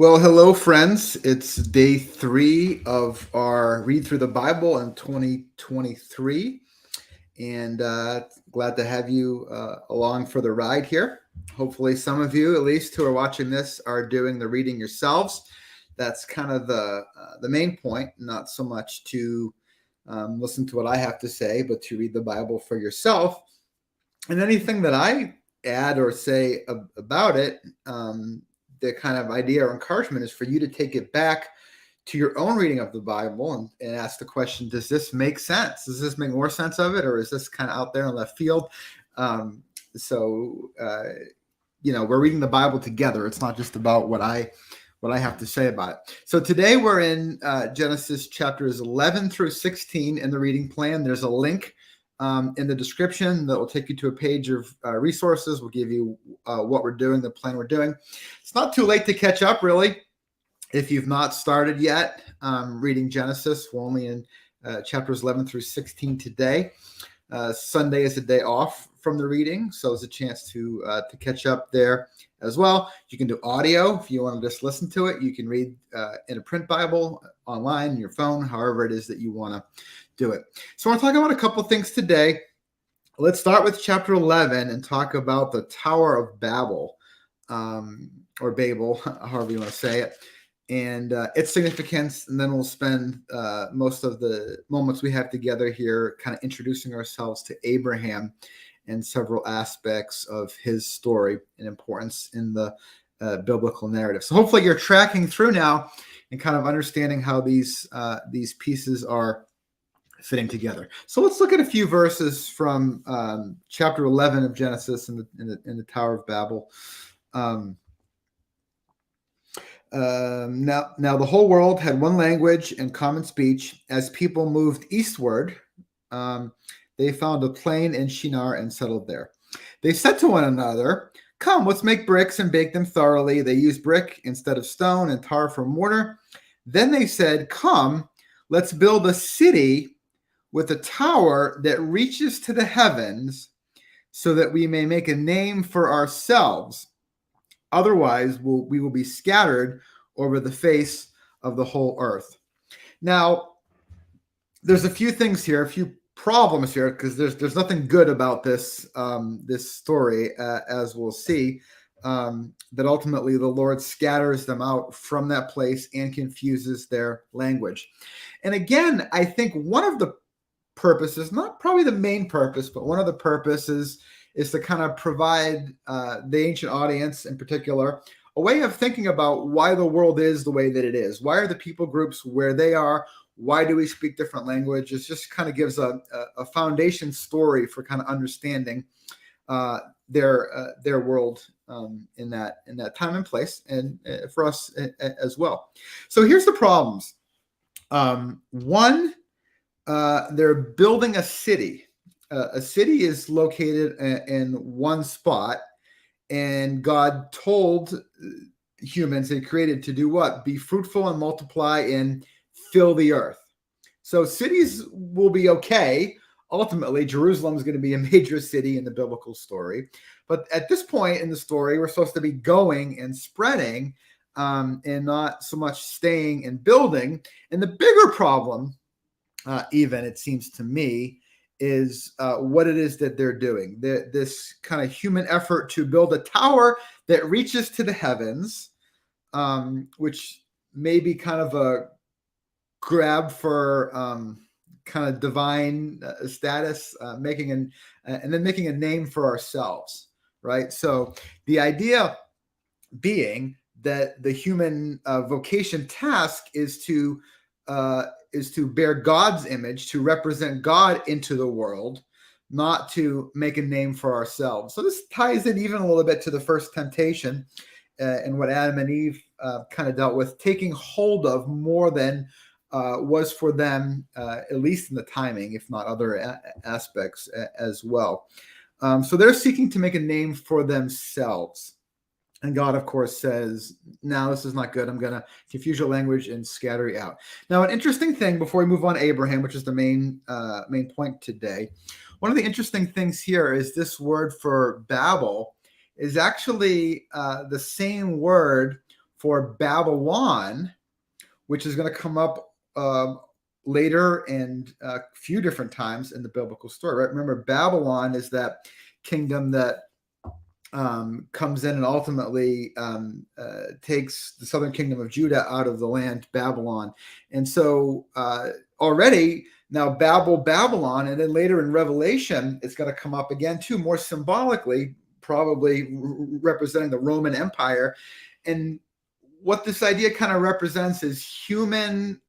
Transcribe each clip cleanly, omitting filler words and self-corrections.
Well, hello, friends. It's day 3 of our Read Through the Bible in 2023. And glad to have you along for the ride here. Hopefully, some of you, at least who are watching this, are doing the reading yourselves. That's kind of the main point, not so much to listen to what I have to say, but to read the Bible for yourself. And anything that I add or say about it, the kind of idea or encouragement is for you to take it back to your own reading of the Bible and ask the question, does this make sense? Does this make more sense of it? Or is this kind of out there in left field? So, we're reading the Bible together. It's not just about what I have to say about it. So today we're in Genesis chapters 11 through 16 in the reading plan. There's a link in the description that will take you to a page of resources. We'll give you what we're doing, the plan we're doing. It's not too late to catch up, really. If you've not started yet reading Genesis, we're only in chapters 11 through 16 today. Sunday is a day off from the reading, so it's a chance to catch up there as well. You can do audio if you want to just listen to it. You can read in a print Bible, online, on your phone, however it is that you want to do it. So I want to talk about a couple things today. Let's start with chapter 11 and talk about the Tower of Babel, or Babel, however you want to say it, and its significance. And then we'll spend most of the moments we have together here kind of introducing ourselves to Abraham and several aspects of his story and importance in the biblical narrative. So hopefully you're tracking through now and kind of understanding how these pieces are fitting together. So let's look at a few verses from chapter 11 of Genesis in the Tower of Babel. Now the whole world had one language and common speech. As people moved eastward, they found a plain in Shinar and settled there. They said to one another, "Come, let's make bricks and bake them thoroughly." They used brick instead of stone and tar for mortar. Then they said, "Come, let's build a city with a tower that reaches to the heavens so that we may make a name for ourselves. Otherwise, we will be scattered over the face of the whole earth." Now, there's a few things here, a few problems here, because there's nothing good about this story, as we'll see, that ultimately the Lord scatters them out from that place and confuses their language. And again, I think one of the purposes, not probably the main purpose, but one of the purposes is to kind of provide the ancient audience in particular a way of thinking about why the world is the way that it is. Why are the people groups where they are? Why do we speak different languages? Just kind of gives a foundation story for kind of understanding their world in that time and place, and for us as well. So here's the problems. One, they're building a city. A city is located in one spot, and God told humans they created to do what? Be fruitful and multiply and fill the earth. So cities will be okay. Ultimately, Jerusalem is going to be a major city in the biblical story. But at this point in the story, we're supposed to be going and spreading and not so much staying and building. And the bigger problem, even it seems to me, is what it is that they're doing. This kind of human effort to build a tower that reaches to the heavens, which may be kind of a grab for kind of divine status, and then making a name for ourselves, right? So the idea being that the human vocation task is to bear God's image, to represent God into the world, not to make a name for ourselves. So this ties in even a little bit to the first temptation and what Adam and Eve kind of dealt with, taking hold of more than was for them, at least in the timing, if not other aspects as well. So they're seeking to make a name for themselves. And God, of course, says, "No, this is not good. I'm going to confuse your language and scatter you out." Now, an interesting thing before we move on to Abraham, which is the main point today, one of the interesting things here is this word for Babel is actually the same word for Babylon, which is going to come up later and a few different times in the biblical story, right? Remember, Babylon is that kingdom that comes in and ultimately takes the southern kingdom of Judah out of the land Babylon. And so already now Babylon, and then later in Revelation, it's going to come up again too, more symbolically, probably representing the Roman Empire. And what this idea kind of represents is human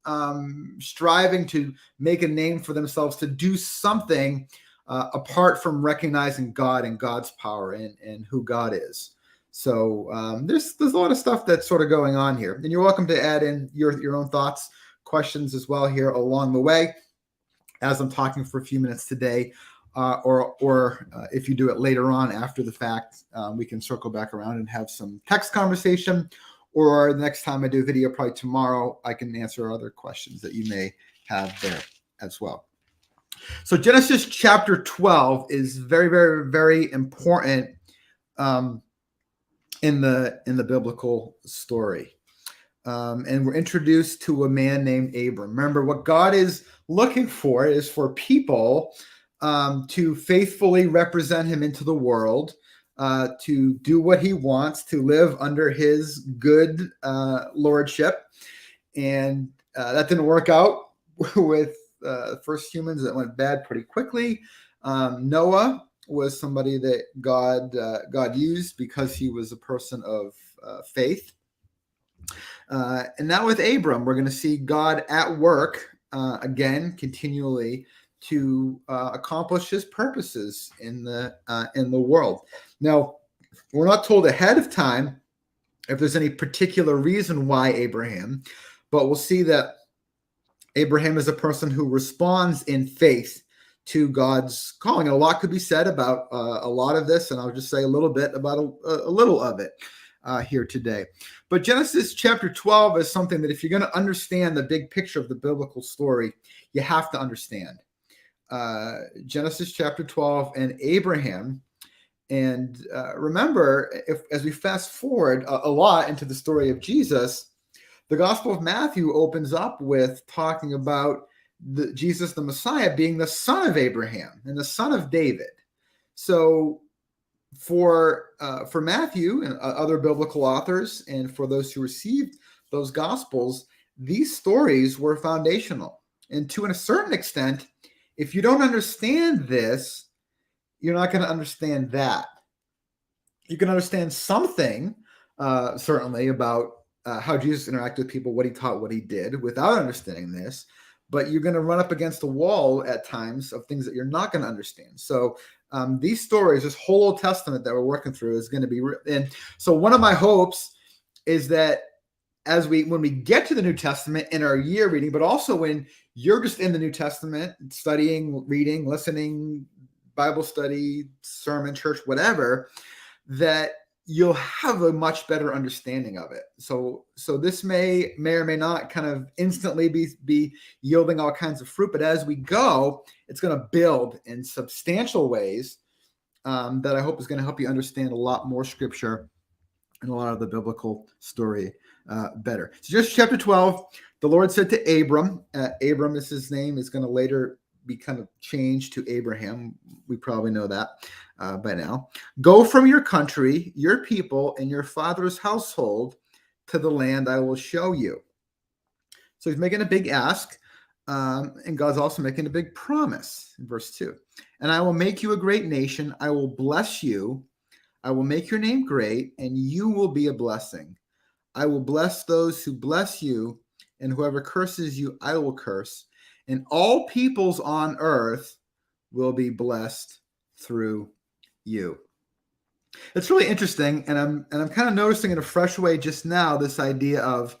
striving to make a name for themselves, to do something apart from recognizing God and God's power and who God is. So there's a lot of stuff that's sort of going on here. And you're welcome to add in your own thoughts, questions as well here along the way as I'm talking for a few minutes today. Or if you do it later on after the fact, we can circle back around and have some text conversation. Or the next time I do a video, probably tomorrow, I can answer other questions that you may have there as well. So Genesis chapter 12 is very, very, very important in the biblical story. And we're introduced to a man named Abram. Remember, what God is looking for is for people to faithfully represent him into the world, to do what he wants, to live under his good lordship. And that didn't work out with the first humans. That went bad pretty quickly. Noah was somebody that God used because he was a person of faith. And now with Abram, we're going to see God at work again, continually, to accomplish his purposes in the world. Now, we're not told ahead of time if there's any particular reason why Abraham, but we'll see that Abraham is a person who responds in faith to God's calling. And a lot could be said about a lot of this, and I'll just say a little bit about a little of it here today. But Genesis chapter 12 is something that if you're going to understand the big picture of the biblical story, you have to understand. Genesis chapter 12 and Abraham. And remember, as we fast forward a lot into the story of Jesus, the Gospel of Matthew opens up with talking about Jesus, the Messiah, being the son of Abraham and the son of David. So for Matthew and other biblical authors, and for those who received those Gospels, these stories were foundational. And to a certain extent, if you don't understand this, you're not going to understand that. You can understand something, certainly, about how Jesus interacted with people, what he taught, what he did, without understanding this. But you're going to run up against a wall at times of things that you're not going to understand. So these stories, this whole Old Testament that we're working through, is going to be. And so one of my hopes is that when we get to the New Testament in our year reading, but also when you're just in the New Testament, studying, reading, listening, Bible study, sermon, church, whatever, that you'll have a much better understanding of it. So this may or may not kind of instantly be yielding all kinds of fruit, but as we go, it's going to build in substantial ways that I hope is going to help you understand a lot more scripture and a lot of the biblical story better. So just chapter 12, the Lord said to Abram, Abram is his name, is going to later be kind of changed to Abraham. We probably know that by now. Go from your country, your people, and your father's household to the land I will show you. So he's making a big ask, and God's also making a big promise in verse 2. And I will make you a great nation. I will bless you. I will make your name great, and you will be a blessing. I will bless those who bless you, and whoever curses you, I will curse. And all peoples on earth will be blessed through you. It's really interesting, and I'm kind of noticing in a fresh way just now this idea of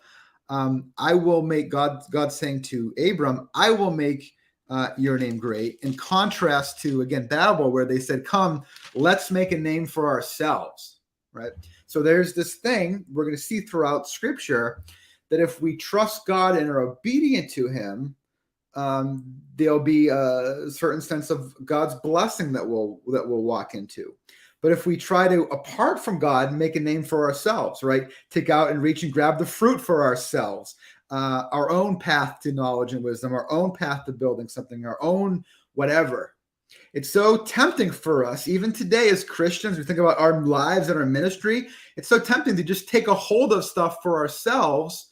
I will make God saying to Abram, I will make your name great, in contrast to, again, Babel, where they said, come, let's make a name for ourselves, right? So there's this thing we're going to see throughout Scripture that if we trust God and are obedient to him, there'll be a certain sense of God's blessing that we'll walk into. But if we try to, apart from God, make a name for ourselves, right? Take out and reach and grab the fruit for ourselves, our own path to knowledge and wisdom, our own path to building something, our own whatever. It's so tempting for us, even today as Christians, we think about our lives and our ministry. It's so tempting to just take a hold of stuff for ourselves.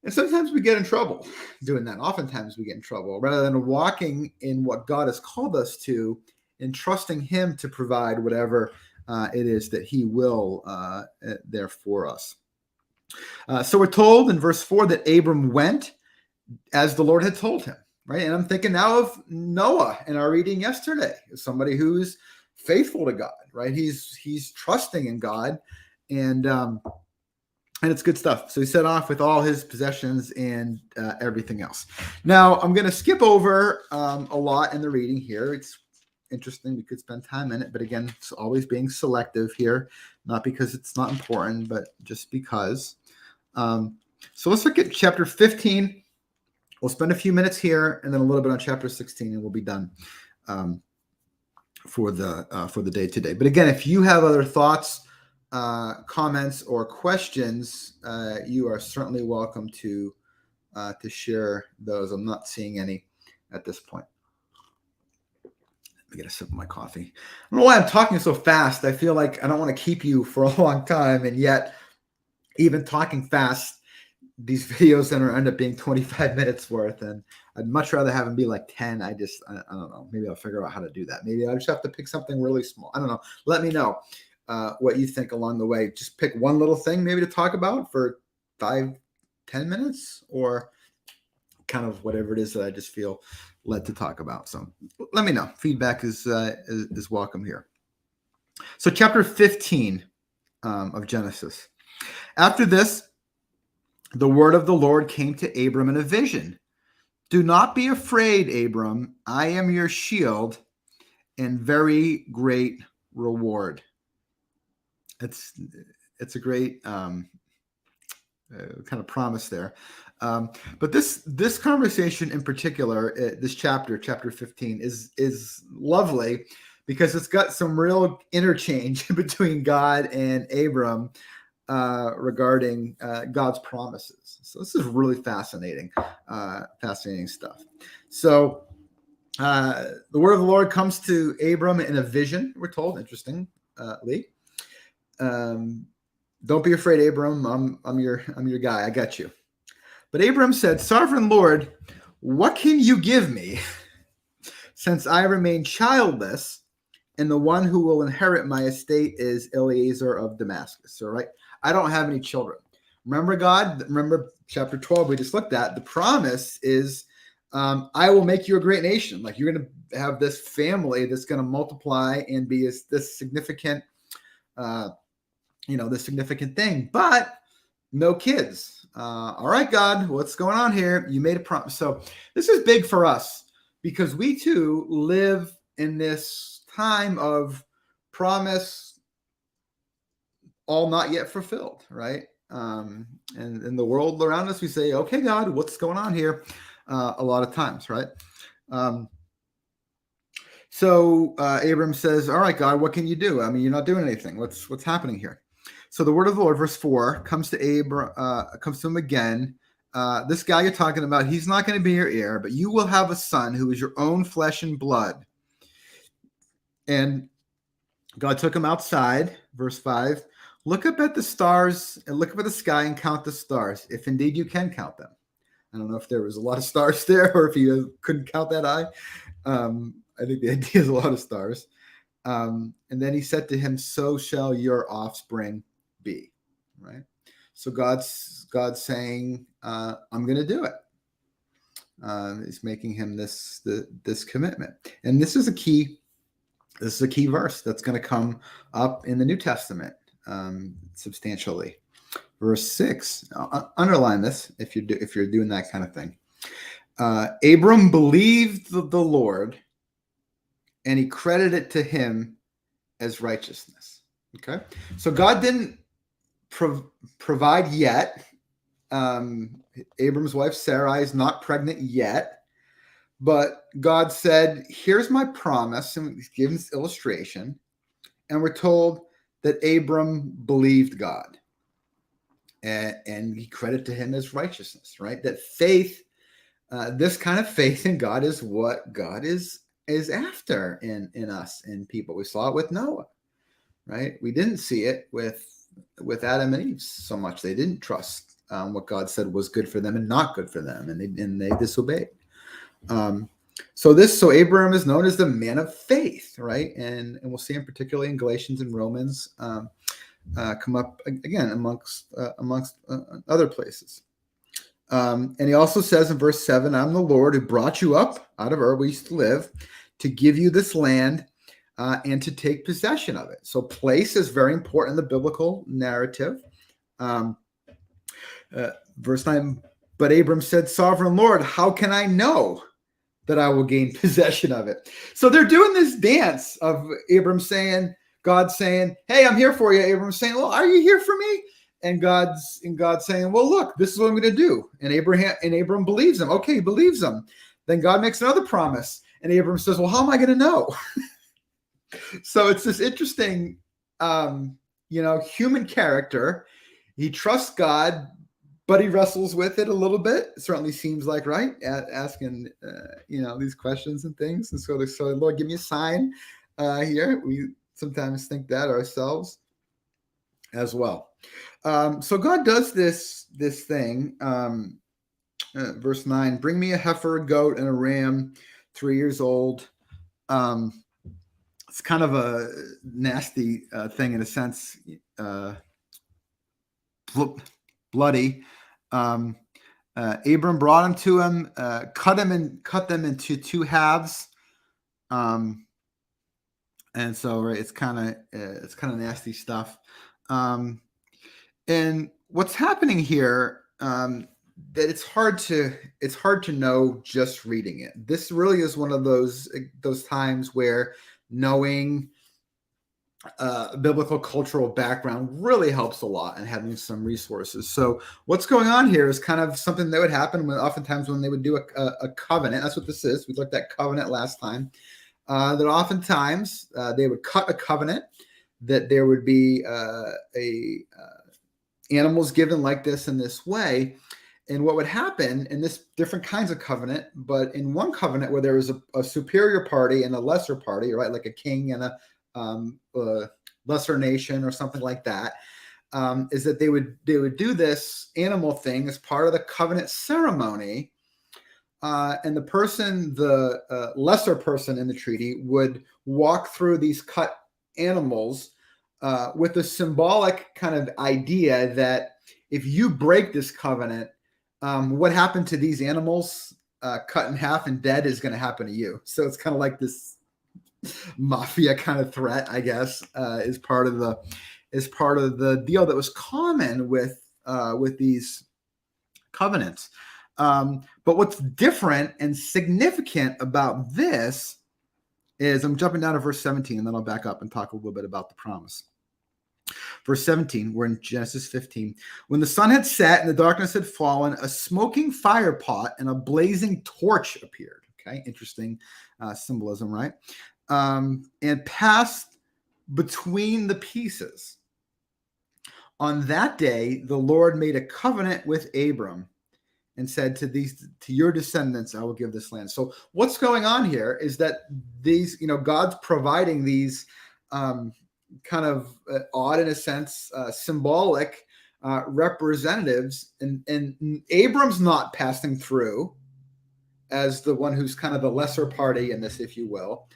And sometimes we get in trouble doing that. Oftentimes we get in trouble rather than walking in what God has called us to and trusting him to provide whatever it is that he will there for us. So we're told in verse 4 that Abram went as the Lord had told him. Right. And I'm thinking now of Noah in our reading yesterday, somebody who's faithful to God. Right. He's trusting in God, and it's good stuff. So he set off with all his possessions and everything else. Now I'm going to skip over a lot in the reading here. It's interesting. We could spend time in it, but again, it's always being selective here, not because it's not important, but just because. So let's look at chapter 15. We'll spend a few minutes here and then a little bit on chapter 16, and we'll be done for the day today. But again, if you have other thoughts, comments, or questions, you are certainly welcome to share those. I'm not seeing any at this point. Let me get a sip of my coffee. I don't know why I'm talking so fast. I feel like I don't want to keep you for a long time, and yet even talking fast, these videos then end up being 25 minutes worth, and I'd much rather have them be like 10. I don't know. Maybe I'll figure out how to do that. Maybe I'll just have to pick something really small. I don't know. Let me know what you think along the way. Just pick one little thing maybe to talk about for 5-10 minutes, or kind of whatever it is that I just feel led to talk about. So let me know. Feedback is welcome here. So chapter 15 of Genesis. After this, the word of the Lord came to Abram in a vision. Do not be afraid, Abram. I am your shield and very great reward. It's a great kind of promise there. But this conversation in particular, this chapter 15, is lovely because it's got some real interchange between God and Abram regarding God's promises. So this is really fascinating stuff. So the word of the Lord comes to Abram in a vision, we're told, interestingly. Don't be afraid, Abram. I'm your guy. I got you. But Abram said, Sovereign Lord, what can you give me since I remain childless, and the one who will inherit my estate is Eliezer of Damascus? So, right, I don't have any children. Remember chapter 12 we just looked at. The promise is I will make you a great nation. Like, you're going to have this family that's going to multiply and be this significant, this significant thing, but no kids. All right, God, what's going on here? You made a promise. So this is big for us because we too live in this time of promise, all not yet fulfilled, right? And in the world around us, we say, okay, God, what's going on here? A lot of times, right? So Abram says, all right, God, what can you do? I mean, you're not doing anything. What's happening here? So the word of the Lord, verse 4, comes to him again. This guy you're talking about, he's not going to be your heir, but you will have a son who is your own flesh and blood. And God took him outside, verse 5. Look up at the stars and look up at the sky and count the stars, if indeed you can count them. I don't know if there was a lot of stars there or if you couldn't count that high. I think the idea is a lot of stars. And then he said to him, so shall your offspring be. Right? So God's saying, I'm going to do it. He's making him this commitment. And this is a key verse that's going to come up in the New Testament substantially. Verse 6. Underline this if you're doing that kind of thing. Abram believed the Lord, and he credited it to him as righteousness. Okay, so God didn't provide yet. Abram's wife Sarai is not pregnant yet, but God said, "Here's my promise," and He gives this illustration. and we're told that Abram believed God, and he credited to him as righteousness, right? That faith, this kind of faith in God, is what God is after in us, in people. We saw it with Noah, right? We didn't see it with Adam and Eve so much. They didn't trust what God said was good for them and not good for them, and they disobeyed. So Abraham is known as the man of faith, right? And we'll see him particularly in Galatians and Romans come up again amongst other places. And he also says in verse 7, I'm the Lord who brought you up out of Ur, where you used to live, to give you this land and to take possession of it. So place is very important in the biblical narrative. Verse 9, but Abram said, Sovereign Lord, how can I know that I will gain possession of it? So they're doing this dance of Abram saying, God saying, hey, I'm here for you. Abram saying, well, are you here for me? And God saying, well, look, this is what I'm going to do. And Abram believes him. Okay, he believes him. Then God makes another promise. And Abram says, well, how am I going to know? So it's this interesting, human character. He trusts God, but he wrestles with it a little bit. It certainly seems like, right? Asking, these questions and things. And so Lord, give me a sign here. We sometimes think that ourselves as well. So God does this thing. Verse 9, bring me a heifer, a goat, and a ram, 3 years old. It's kind of a nasty thing in a sense, bloody. Abram brought him to him, cut them into two halves. And so it's kind of nasty stuff. And what's happening here, that it's hard to know just reading it. This really is one of those times where knowing biblical cultural background really helps a lot, and having some resources. So what's going on here is kind of something that would happen oftentimes when they would do a covenant. That's what this is. We looked at covenant last time. That oftentimes they would cut a covenant, that there would be animals given like this in this way. And what would happen in this different kinds of covenant, but in one covenant where there was a superior party and a lesser party, right? Like a king and a lesser nation or something like that, is that they would do this animal thing as part of the covenant ceremony. And the lesser person in the treaty would walk through these cut animals with a symbolic kind of idea that if you break this covenant, what happened to these animals cut in half and dead is going to happen to you. So it's kind of like this mafia kind of threat, I guess, is part of the deal that was common with these covenants. But what's different and significant about this is, I'm jumping down to verse 17, and then I'll back up and talk a little bit about the promise. Verse 17, we're in Genesis 15. When the sun had set and the darkness had fallen, a smoking fire pot and a blazing torch appeared. Okay, interesting symbolism, right? And passed between the pieces. On that day, the Lord made a covenant with Abram and said to your descendants, I will give this land. So what's going on here is that these, God's providing these kind of odd, in a sense, symbolic representatives, and Abram's not passing through as the one who's kind of the lesser party in this, if you will,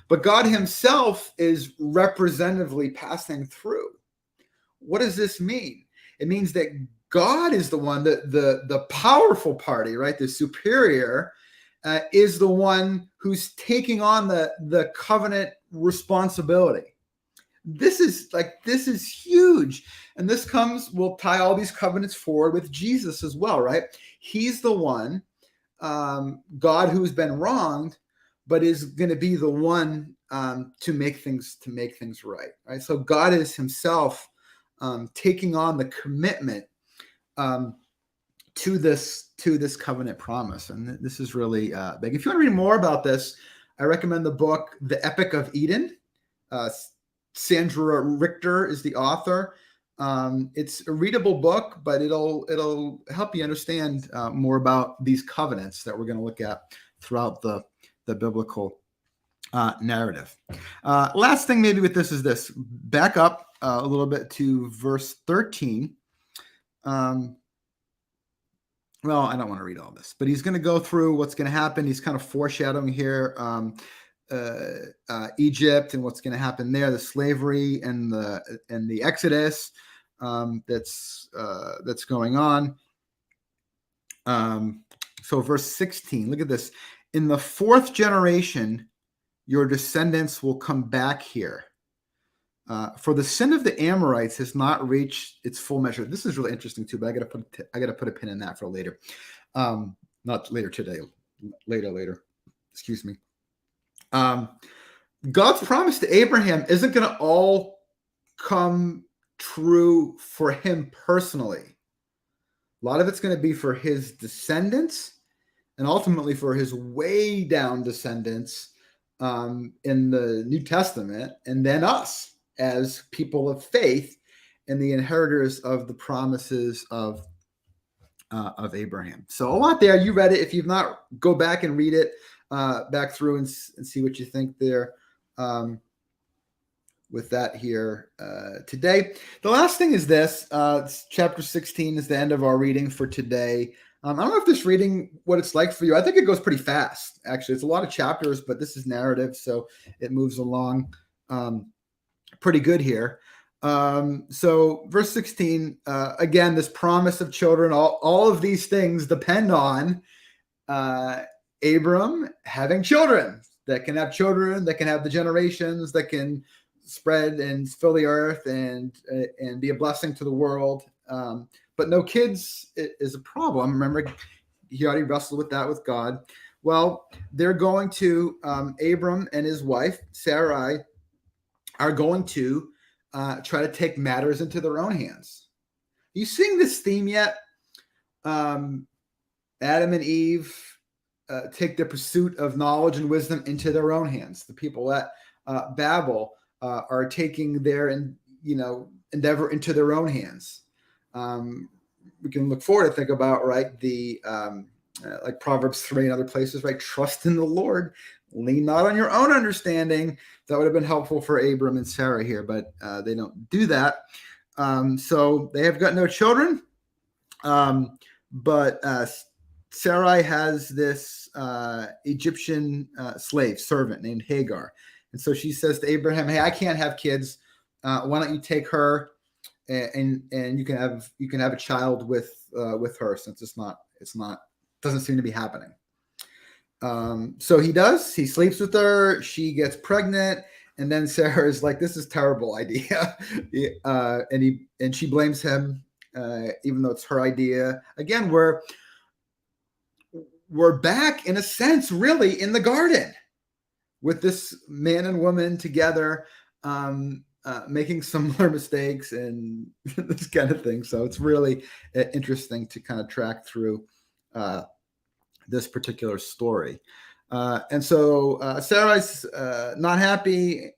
but God himself is representatively passing through. What does this mean? It means that God is the one, the powerful party, right? The superior is the one who's taking on the covenant responsibility. This is huge. And we'll tie all these covenants forward with Jesus as well, right? He's the one, God, who's been wronged, but is going to be the one to make things right? So God is himself taking on the commitment to this covenant promise. And this is really big. If you want to read more about this, I recommend the book, The Epic of Eden, Sandra Richter is the author. It's a readable book, but it'll help you understand more about these covenants that we're going to look at throughout the biblical narrative. Last thing maybe with this is this. Back up a little bit to verse 13. Well, I don't want to read all this, but he's going to go through what's going to happen. He's kind of foreshadowing here Egypt and what's going to happen there, the slavery and the Exodus that's going on. So verse 16, look at this. In the fourth generation, your descendants will come back here. For the sin of the Amorites has not reached its full measure. This is really interesting too, but I got to put a pin in that for later. Not later today. Later. Excuse me. God's promise to Abraham isn't going to all come true for him personally. A lot of it's going to be for his descendants, and ultimately for his way down descendants in the New Testament, and then us as people of faith and the inheritors of the promises of Abraham. So a lot there. You read it. If you've not, go back and read it back through and see what you think there with that here today. The last thing is this. Chapter 16 is the end of our reading for today. I don't know if this reading, what it's like for you. I think it goes pretty fast, actually. It's a lot of chapters, but this is narrative, so it moves along pretty good here. So verse 16, again, this promise of children, all of these things depend on Abram having children that can have children, that can have the generations, that can spread and fill the earth and be a blessing to the world. But no kids is a problem. Remember, he already wrestled with that with God. Well, they're going to, Abram and his wife, Sarai, are going to try to take matters into their own hands. Are you seeing this theme yet? Adam and Eve take the pursuit of knowledge and wisdom into their own hands. The people at Babel are taking their endeavor into their own hands. We can look forward to think about, right, the like Proverbs 3 and other places, right? Trust in the Lord, lean not on your own understanding. That would have been helpful for Abram and Sarah here, but they don't do that. So they have got no children. But Sarai has this Egyptian slave servant named Hagar. And so she says to Abraham, hey, I can't have kids. Why don't you take her and you can have a child with her, since it's not doesn't seem to be happening. So he does. He sleeps with her. She gets pregnant, and then Sarah is like, "This is a terrible idea," and she blames him, even though it's her idea. Again, we're back in a sense, really, in the garden with this man and woman together, making similar mistakes and this kind of thing. So it's really interesting to kind of track through this particular story. And so Sarai's not happy.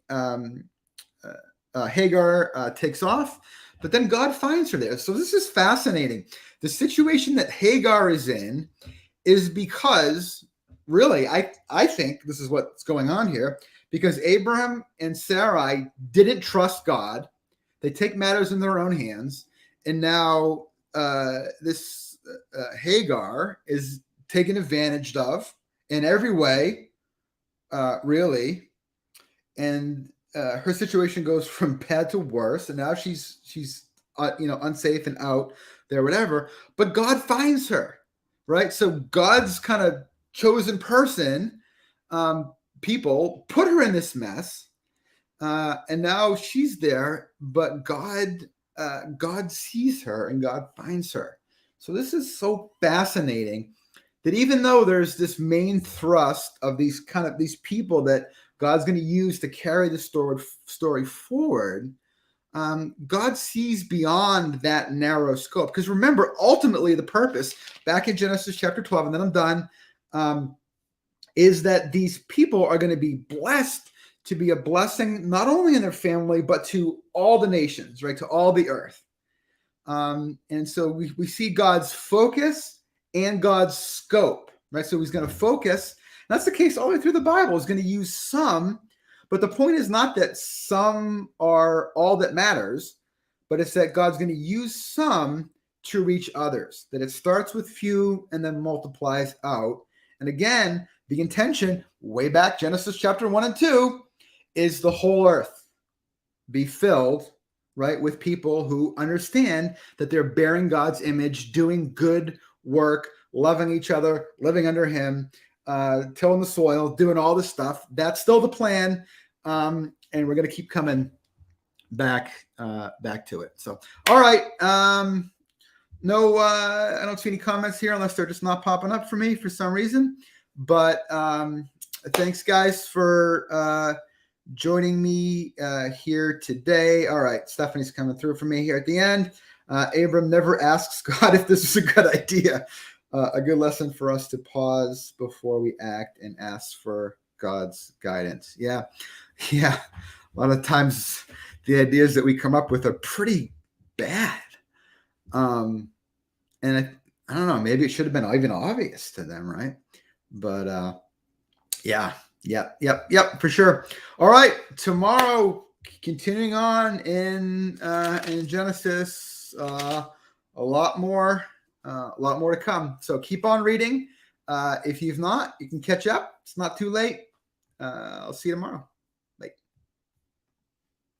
Hagar takes off, but then God finds her there. So this is fascinating. The situation that Hagar is in is because, really, I think this is what's going on here, because Abraham and Sarai didn't trust God. They take matters in their own hands. And now this Hagar is taken advantage of in every way, really. And her situation goes from bad to worse. And now she's unsafe and out there, whatever. But God finds her, right? So God's kind of chosen person, people put her in this mess, and now she's there, but God sees her and God finds her. So this is so fascinating that even though there's this main thrust of these people that God's going to use to carry the story forward, God sees beyond that narrow scope. Because remember, ultimately the purpose, back in Genesis chapter 12, and then I'm done, is that these people are going to be blessed to be a blessing, not only in their family, but to all the nations, right? To all the earth. And so we see God's focus and God's scope, right? So he's going to focus. That's the case all the way through the Bible. He's going to use some, but the point is not that some are all that matters, but it's that God's going to use some to reach others, that it starts with few and then multiplies out. And again, the intention way back, Genesis chapter 1 and 2, is the whole earth be filled, right, with people who understand that they're bearing God's image, doing good work, loving each other, living under him, tilling the soil, doing all this stuff. That's still the plan. And we're going to keep coming back to it. So, all right. No, I don't see any comments here unless they're just not popping up for me for some reason. But thanks, guys, for joining me here today. All right, Stephanie's coming through for me here at the end. Abram never asks God if this is a good idea. A good lesson for us to pause before we act and ask for God's guidance. Yeah. A lot of times the ideas that we come up with are pretty bad. And I don't know, maybe it should have been even obvious to them, right? But Yep, for sure. All right, tomorrow, continuing on in Genesis, a lot more to come. So keep on reading. If you've not, you can catch up. It's not too late. I'll see you tomorrow.